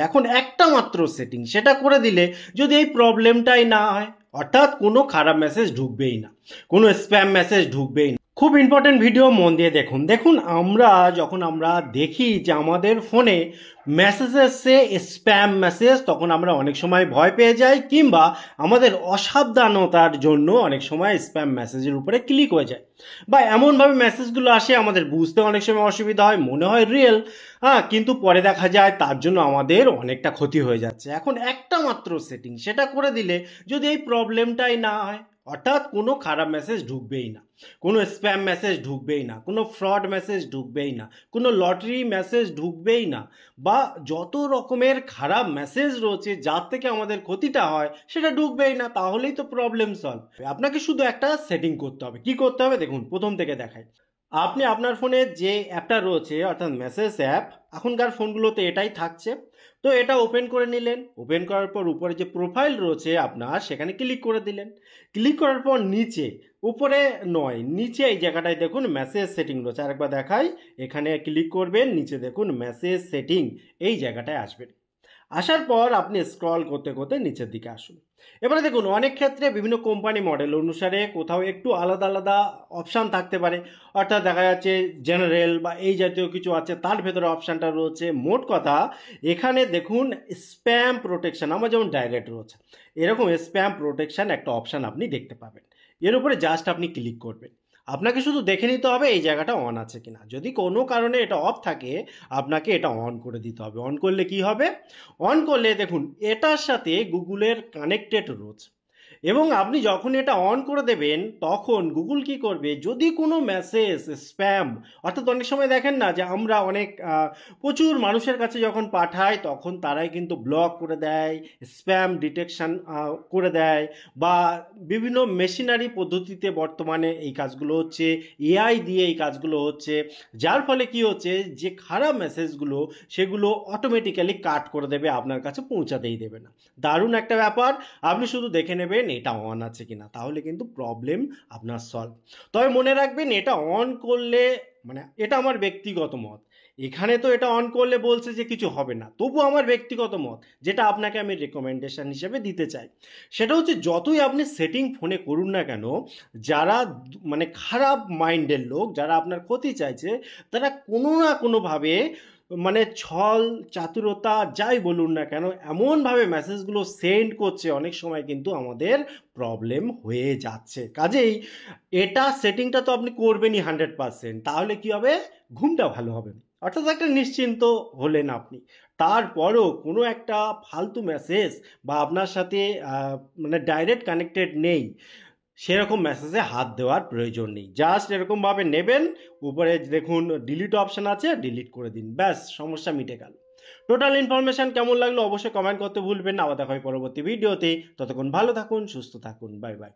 এখন একটা মাত্র সেটিং সেটা করে দিলে যদি এই প্রবলেমটাই না হয়, অর্থাৎ কোনো খারাপ মেসেজ ঢুকবেই না, কোনো স্প্যাম মেসেজ ঢুকবেই না। খুব ইম্পর্টেন্ট ভিডিও, মন দিয়ে দেখুন। দেখুন, যখন আমরা দেখি যে আমাদের ফোনে মেসেজ এসছে স্প্যাম মেসেজ, তখন আমরা অনেক সময় ভয় পেয়ে যাই, কিংবা আমাদের অসাবধানতার জন্য অনেক সময় স্প্যাম মেসেজের উপরে ক্লিক হয়ে যায়, বা এমনভাবে মেসেজগুলো আসে আমাদের বুঝতে অনেক সময় অসুবিধা হয়, মনে হয় রিয়েল, কিন্তু পরে দেখা যায় তার জন্য আমাদের অনেকটা ক্ষতি হয়ে যাচ্ছে। এখন একটা মাত্র সেটিং সেটা করে দিলে যদি এই প্রবলেমটাই না হয়, অর্থাৎ কোনো খারাপ মেসেজ ঢুকবেই না, কোনো স্প্যাম মেসেজ ঢুকবেই না, কোনো ফ্রড মেসেজ ঢুকবেই না, কোনো লটারি মেসেজ ঢুকবেই না, বা যত রকমের খারাপ মেসেজ রয়েছে যার থেকে আমাদের ক্ষতিটা হয় সেটা ঢুকবেই না, তাহলেই তো প্রবলেম সলভ। আপনাকে শুধু একটা সেটিং করতে হবে। কি করতে হবে দেখুন, প্রথম থেকে দেখাই। আপনি আপনার ফোনে যে অ্যাপটা রয়েছে, অর্থাৎ মেসেজ অ্যাপ, এখনকার ফোনগুলোতে এটাই থাকছে, তো এটা ওপেন করে নিলেন। ওপেন করার পর উপরে যে প্রোফাইল রয়েছে আপনার, সেখানে ক্লিক করে দিলেন। ক্লিক করার পর নিচে, উপরে নয়, নিচে এই জায়গাটায় দেখুন মেসেজ সেটিং রয়েছে, আরেকবার দেখাই। এখানে ক্লিক করবেন, নিচে দেখুন মেসেজ সেটিং, এই জায়গাটায় আসবেন। আসার পর আপনি স্ক্রল করতে করতে নিচের দিকে আসুন। এবারে দেখুন, অনেক ক্ষেত্রে বিভিন্ন কোম্পানি মডেল অনুসারে কোথাও একটু আলাদা আলাদা অপশান থাকতে পারে, অর্থাৎ দেখা যাচ্ছে জেনারেল বা এই জাতীয় কিছু আছে, তার ভেতরে অপশানটা রয়েছে। মোট কথা, এখানে দেখুন স্প্যাম প্রোটেকশন, আমার যেমন ডাইরেক্ট রয়েছে, এরকম স্প্যাম প্রোটেকশন একটা অপশান আপনি দেখতে পাবেন। এর উপরে জাস্ট আপনি ক্লিক করবেন। আপনাকে শুধু দেখে নিতে হবে এই জায়গাটা অন আছে কিনা। যদি কোনো কারণে এটা অফ থাকে, আপনাকে এটা অন করে দিতে হবে। অন করলে কি হবে? অন করলে দেখুন এটার সাথে গুগলের কানেক্টেড রয়েছে, এবং আপনি যখন এটা অন করে দেবেন তখন গুগল কি করবে, যদি কোনো মেসেজ স্প্যাম, অর্থাৎ অনেক সময় দেখেন না যে আমরা অনেক প্রচুর মানুষের কাছে যখন পাঠাই তখন তারাই কিন্তু ব্লক করে দেয়, স্প্যাম ডিটেকশন করে দেয়, বা বিভিন্ন মেশিনারি পদ্ধতিতে বর্তমানে এই কাজগুলো হচ্ছে, এআই দিয়ে এই কাজগুলো হচ্ছে, যার ফলে কি হচ্ছে, যে খারাপ মেসেজগুলো সেগুলো অটোমেটিক্যালি কাট করে দেবে, আপনার কাছে পৌঁছাতেই দেবে না। দারুণ একটা ব্যাপার। আপনি শুধু দেখে নেবেন এটা অন আছে কিনা, তাহলে কিন্তু প্রবলেম আপনার সলভ। তবে মনে রাখবেন, এটা অন করলে, মানে এটা আমার ব্যক্তিগত মত, এখানে তো এটা অন করলে বলছে যে কিছু হবে না, তবু আমার ব্যক্তিগত মত যেটা আপনাকে আমি রেকমেন্ডেশন হিসেবে দিতে চাই, সেটা হচ্ছে যতই আপনি সেটিং ফোনে করুন না কেন, যারা মানে খারাপ মাইন্ডের লোক, যারা আপনার ক্ষতি চাইছে, তারা কোনো না কোনোভাবে, মানে ছল চাতুরতা যাই বলুন না কেন, এমনভাবে মেসেজগুলো সেন্ড করছে, অনেক সময় কিন্তু আমাদের প্রবলেম হয়ে যাচ্ছে। কাজেই এটা সেটিংটা তো আপনি করবেনই 100%, তাহলে কি হবে, ঘুমটা ভালো হবে, অর্থাৎ একটা নিশ্চিন্ত হলেন আপনি। তারপরও কোনো একটা ফালতু মেসেজ বা আপনার সাথে মানে ডাইরেক্ট কানেক্টেড নেই, সেরকম মেসেজে হাত দেওয়ার প্রয়োজন নেই। জাস্ট এরকমভাবে নেবেন, উপরে দেখুন ডিলিট অপশান আছে, ডিলিট করে দিন, ব্যাস সমস্যা মিটে গেল। টোটাল ইনফরমেশন কেমন লাগলো অবশ্যই কমেন্ট করতে ভুলবেন না। আবার দেখা হয় পরবর্তী ভিডিওতে। ততক্ষণ ভালো থাকুন, সুস্থ থাকুন, বাই বাই।